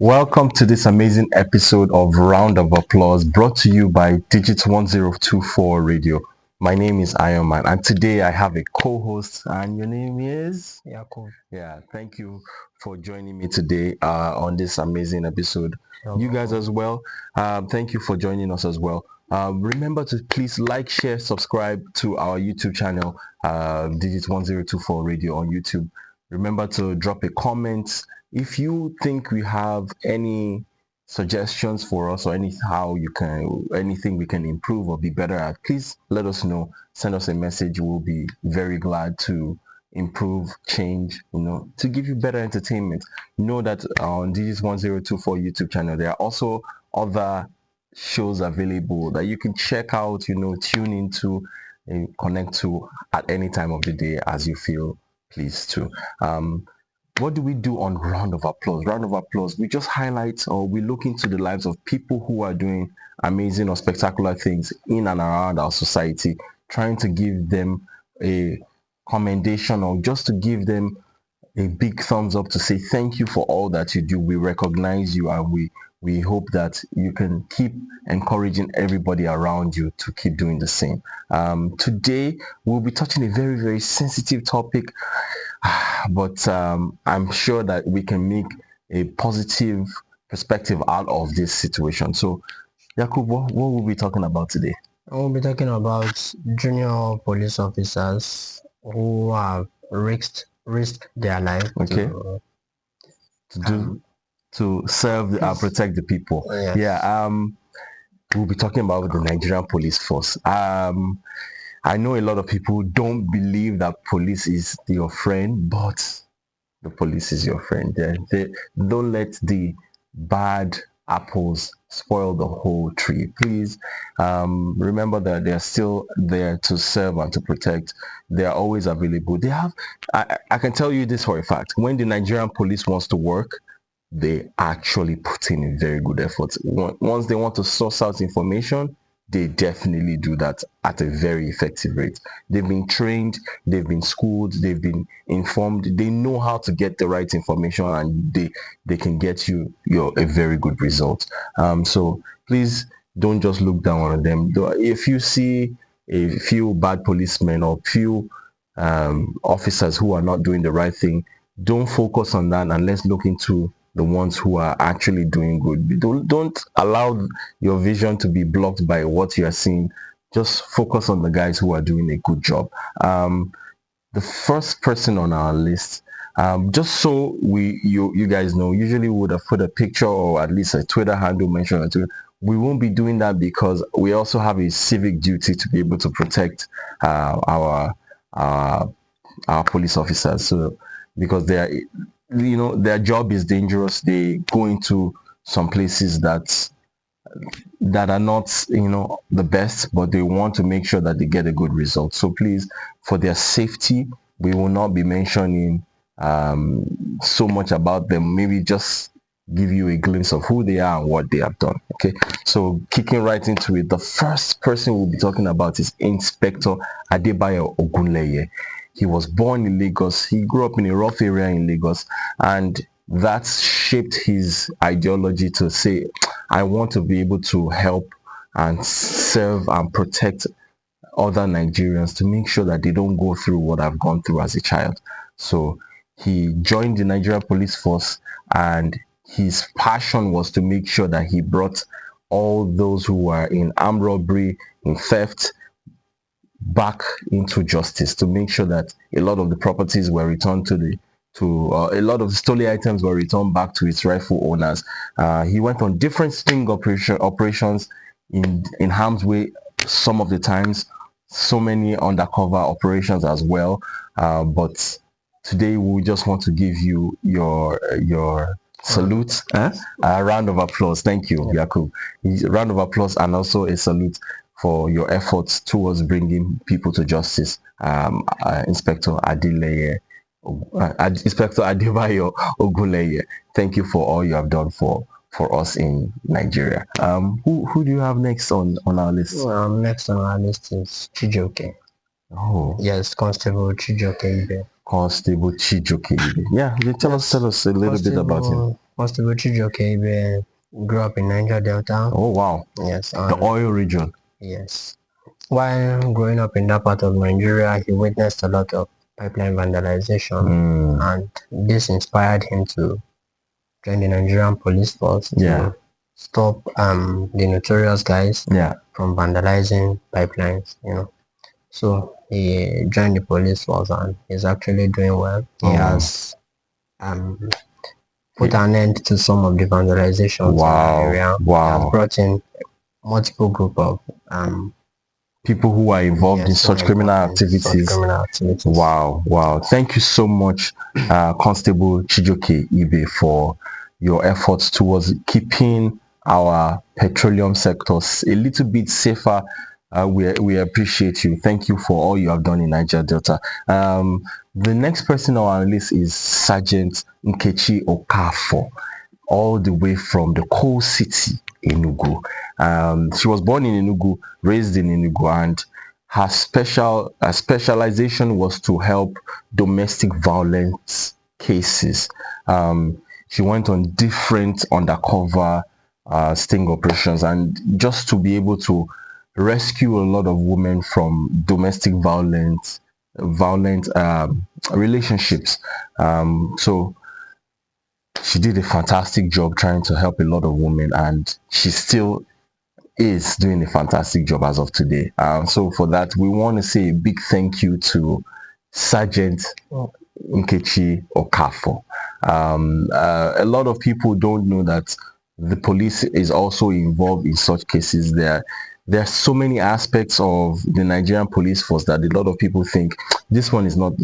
Welcome to this amazing episode of Round of Applause brought to you by Digit 1024 Radio. My name is AYONMAN and today I have a co-host and your name is? YAKUBU. Yeah, thank you for joining me today on this amazing episode. You're You guys as well, thank you for joining us as well. Remember to please like, share, subscribe to our YouTube channel, Digit 1024 Radio on YouTube. Remember to drop a comment if you think we have any suggestions for us or anything we can improve or be better at. Please let us know. Send us a message. We'll be very glad to improve, change, to give you better entertainment. Know that on Digis 1024 YouTube channel there are also other shows available that you can check out, tune into and connect to at any time of the day as you feel pleased to. What do we do on Round of Applause? Round of Applause, we just highlight or we look into the lives of people who are doing amazing or spectacular things in and around our society, trying to give them a commendation or just to give them a big thumbs up to say thank you for all that you do. We recognize you and we hope that you can keep encouraging everybody around you to keep doing the same. Today we'll be touching a very, very sensitive topic, but I'm sure that we can make a positive perspective out of this situation. So Yakubu, what will we be talking about today? We'll be talking about junior police officers who have risked their life Okay. To serve and protect the people. Yes. Yeah. We'll be talking about the Nigerian police force. I know a lot of people don't believe that police is your friend, but the police is your friend. They don't let the bad apples spoil the whole tree. Please remember that they're still there to serve and to protect. They are always available. They have, I can tell you this for a fact, when the Nigerian police wants to work, they actually put in a very good effort. Once they want to source out information, they definitely do that at a very effective rate. They've been trained, they've been schooled, they've been informed, they know how to get the right information, and they can get you a very good result. So please don't just look down on them. If you see a few bad policemen or few officers who are not doing the right thing, don't focus on that and let's look into the ones who are actually doing good. Don't allow your vision to be blocked by what you are seeing. Just focus on the guys who are doing a good job. The first person on our list, just so you guys know, usually we would have put a picture or at least a Twitter handle mentioned on Twitter. We won't be doing that because we also have a civic duty to be able to protect our police officers. So because they are, their job is dangerous. They go into some places that are not, the best, but they want to make sure that they get a good result. So please, for their safety, we will not be mentioning so much about them. Maybe just give you a glimpse of who they are and what they have done. Okay, so kicking right into it, the first person we'll be talking about is Inspector Adebayo Ogunleye. He was born in Lagos. He grew up in a rough area in Lagos, and that shaped his ideology to say, I want to be able to help and serve and protect other Nigerians to make sure that they don't go through what I've gone through as a child. So he joined the Nigerian police force, and his passion was to make sure that he brought all those who were in armed robbery, in theft, back into justice, to make sure that a lot of the properties were returned a lot of the stolen items were returned back to its rightful owners. He went on different sting operations in harm's way some of the times, so many undercover operations as well. But today we just want to give you your salute, a round of applause. Thank you, Yakub. A round of applause and also a salute for your efforts towards bringing people to justice, Inspector Adebayo Ogunleye. Thank you for all you have done for us in Nigeria. Who do you have next on our list? Next on our list is Chijoke. Oh yes, Constable Chijoke Ibe. Constable Chijoke Ibe. Yeah, tell us a little bit about him. Constable Chijioke grew up in Niger Delta. Oh wow. Yes, The oil region. yes. While growing up in that part of Nigeria, he witnessed a lot of pipeline vandalization, and this inspired him to join the Nigerian police force to stop the notorious guys from vandalizing pipelines, So he joined the police force and he's actually doing well. He has put an end to some of the vandalizations in the area. He has brought in multiple group of people who are involved in such criminal activities. Wow. Thank you so much, Constable Chijioke Ibe, for your efforts towards keeping our petroleum sectors a little bit safer. We appreciate you. Thank you for all you have done in Niger Delta. The next person on our list is Sergeant Nkechi Okafor, all the way from the coal city, Enugu. She was born in Enugu, raised in Enugu, and her specialization was to help domestic violence cases. She went on different undercover sting operations, and just to be able to rescue a lot of women from domestic violent relationships. So she did a fantastic job trying to help a lot of women, and she still is doing a fantastic job as of today. So for that, we want to say a big thank you to Sergeant Nkechi Okafor. A lot of people don't know that the police is also involved in such cases. There are so many aspects of the Nigerian police force that a lot of people think this one is not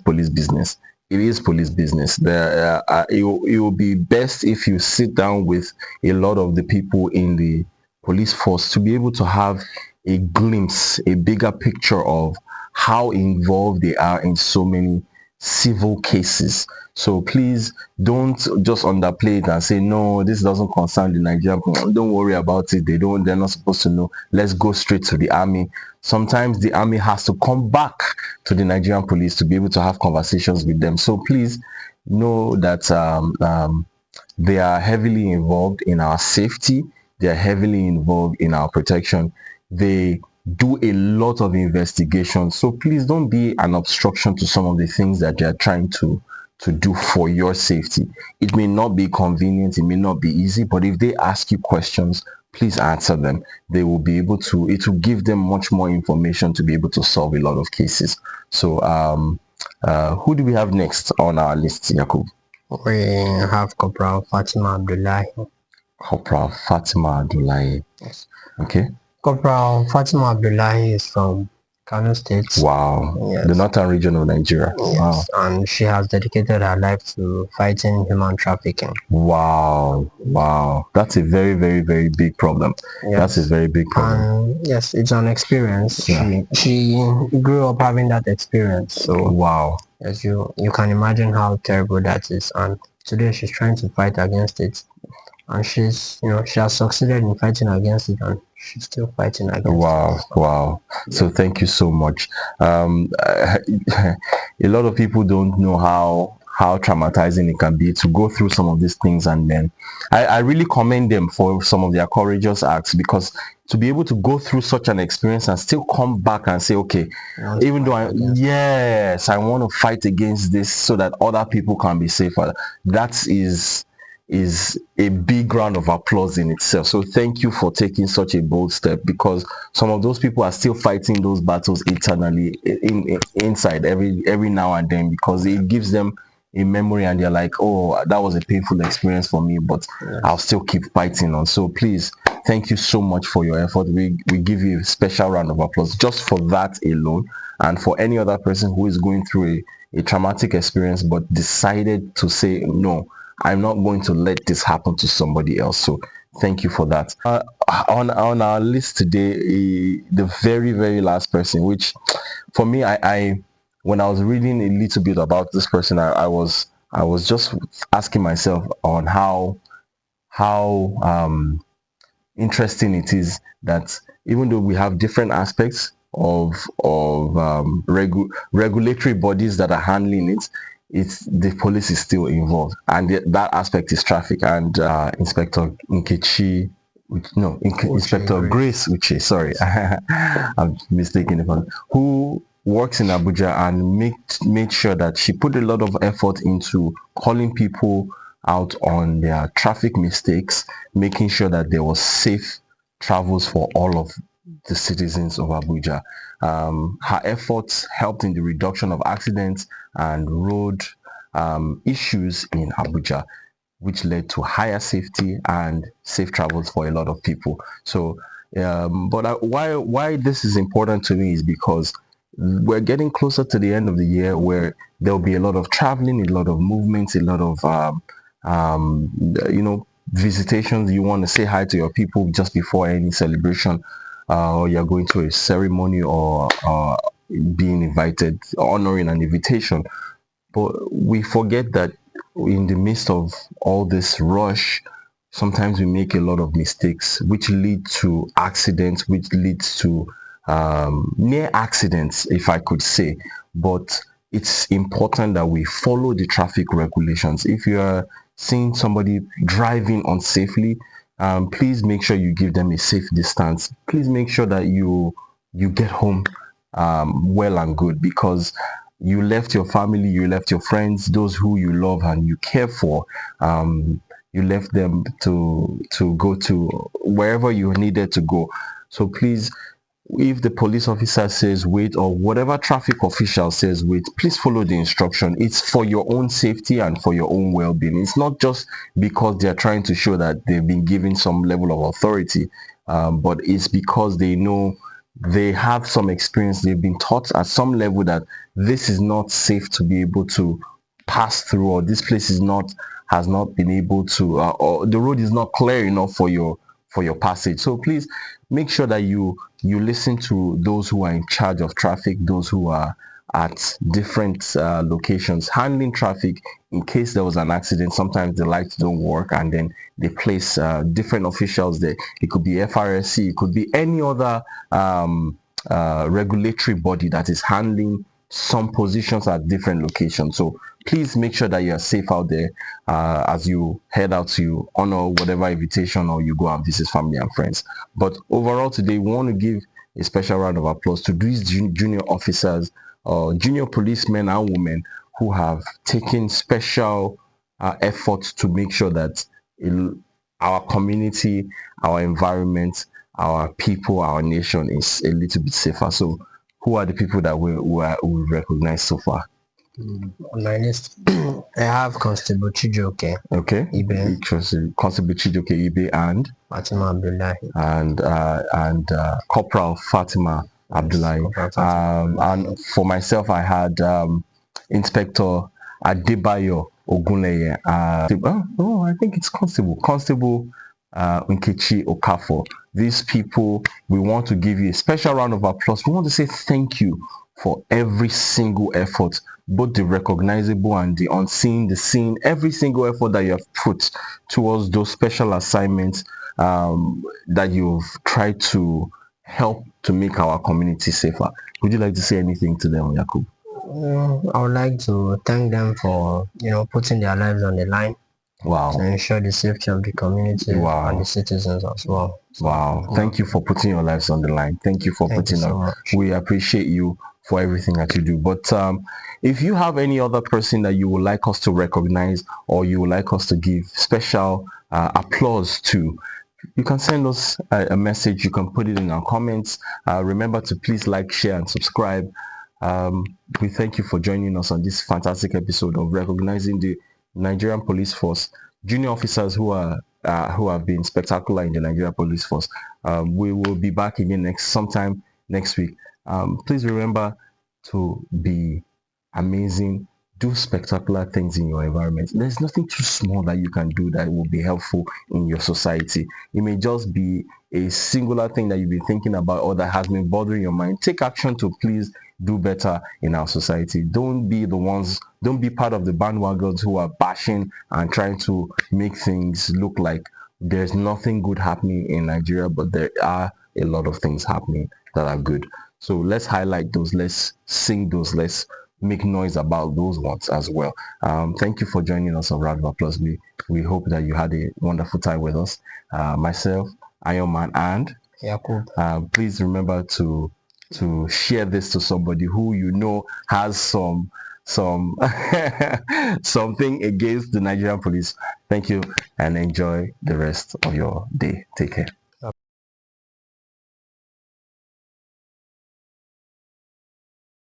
police business. It is police business. It will be best if you sit down with a lot of the people in the police force to be able to have a glimpse, a bigger picture of how involved they are in so many civil cases. So please don't just underplay it and say, no, this doesn't concern the Nigerian. Don't worry about it. They're not supposed to know. Let's go straight to the army. Sometimes the army has to come back to the Nigerian police to be able to have conversations with them. So please know that they are heavily involved in our safety. They are heavily involved in our protection. They do a lot of investigation. So please don't be an obstruction to some of the things that they are trying to do for your safety. It may not be convenient, it may not be easy, but if they ask you questions, please answer them. They will be able to, it will give them much more information to be able to solve a lot of cases. So who do we have next on our list, Yakub? We have Corporal Fatima Abdullahi. Corporal Fatima Abdullahi. Yes. Okay. Corporal Fatima Abdullahi is from Kano State. Wow. Yes. The northern region of Nigeria. Yes. Wow. And she has dedicated her life to fighting human trafficking. Wow. That's a very, very, very big problem. Yes. That's a very big problem. And yes, it's an experience. Yeah. She grew up having that experience. So wow. Yes, you can imagine how terrible that is. And today she's trying to fight against it. And she's, she has succeeded in fighting against it, and she's still fighting against it. Wow. So thank you so much. A lot of people don't know how traumatizing it can be to go through some of these things, and then I really commend them for some of their courageous acts, because to be able to go through such an experience and still come back and say, okay, even though I want to fight against this so that other people can be safer, that is a big round of applause in itself. So thank you for taking such a bold step, because some of those people are still fighting those battles internally inside every now and then, because it gives them a memory and they're like, oh, that was a painful experience for me, but I'll still keep fighting on. So please, thank you so much for your effort. We give you a special round of applause just for that alone, and for any other person who is going through a traumatic experience but decided to say, no, I'm not going to let this happen to somebody else. So thank you for that. On our list today, the very, very last person, which for me, I when I was reading a little bit about this person, I was just asking myself on how interesting it is that even though we have different aspects of regulatory bodies that are handling it, it's the police is still involved, and that aspect is traffic. And Inspector Nkechi, no, Inspector Grace Uche, sorry, I'm mistaken, who works in Abuja and made sure that she put a lot of effort into calling people out on their traffic mistakes, making sure that there was safe travels for all of the citizens of Abuja. Her efforts helped in the reduction of accidents and road issues in Abuja, which led to higher safety and safe travels for a lot of people. So, why this is important to me is because we're getting closer to the end of the year, where there'll be a lot of traveling, a lot of movements, a lot of visitations. You want to say hi to your people just before any celebration, or you're going to a ceremony, or being invited, honoring an invitation. But we forget that in the midst of all this rush, sometimes we make a lot of mistakes, which lead to accidents, which leads to near accidents, if I could say. But it's important that we follow the traffic regulations. If you are seeing somebody driving unsafely, please make sure you give them a safe distance. Please make sure that you get home well and good, because you left your family, you left your friends, those who you love and you care for. You left them to go to wherever you needed to go. So please, if the police officer says wait, or whatever traffic official says wait, please follow the instruction. It's for your own safety and for your own well-being. It's not just because they're trying to show that they've been given some level of authority, but it's because they know, they have some experience, they've been taught at some level that this is not safe to be able to pass through, or this place is not, has not been able to, or the road is not clear enough for your passage. So please make sure that you listen to those who are in charge of traffic, those who are at different locations handling traffic. In case there was an accident, sometimes the lights don't work, and then they place different officials there. It could be FRSC, it could be any other regulatory body that is handling some positions at different locations. So please make sure that you are safe out there as you head out to honor whatever invitation, or you go and visit family and friends. But overall today, we want to give a special round of applause to these junior officers, junior policemen and women, who have taken special efforts to make sure that our community, our environment, our people, our nation is a little bit safer. So who are the people that we recognize so far? On my list, I have Constable Chijoke. Okay. Ibe. Constable Chijoke Ibe and Fatima Abdullahi. And Corporal Fatima Abdullahi. And for myself, I had Inspector Adebayo Ogunleye. I think it's Constable Nkechi Okafor. These people, we want to give you a special round of applause. We want to say thank you for every single effort, both the recognizable and the unseen, the seen, every single effort that you have put towards those special assignments, that you've tried to help to make our community safer. Would you like to say anything to them, Yakub? I would like to thank them for putting their lives on the line. Wow. To ensure the safety of the community. Wow. And the citizens as well. Wow. Thank you for putting your lives on the line. Thank you for putting up. We appreciate you for everything that you do. But if you have any other person that you would like us to recognize, or you would like us to give special applause to, you can send us a message. You can put it in our comments. Remember to please like, share, and subscribe. We thank you for joining us on this fantastic episode of recognizing the Nigerian Police Force, junior officers who have been spectacular in the Nigerian Police Force. We will be back again sometime next week. Please remember to be amazing, do spectacular things in your environment. There's nothing too small that you can do that will be helpful in your society. It may just be a singular thing that you've been thinking about, or that has been bothering your mind. Take action to please do better in our society. Don't be part of the bandwagons who are bashing and trying to make things look like there's nothing good happening in Nigeria, but there are a lot of things happening that are good. So let's highlight those, let's sing those, let's make noise about those ones as well. Thank you for joining us on Round of Applause. We hope that you had a wonderful time with us. Myself, Ayonman, and Yakubu. please remember to share this to somebody who you know has some something against the Nigerian police. Thank you and enjoy the rest of your day. Take care.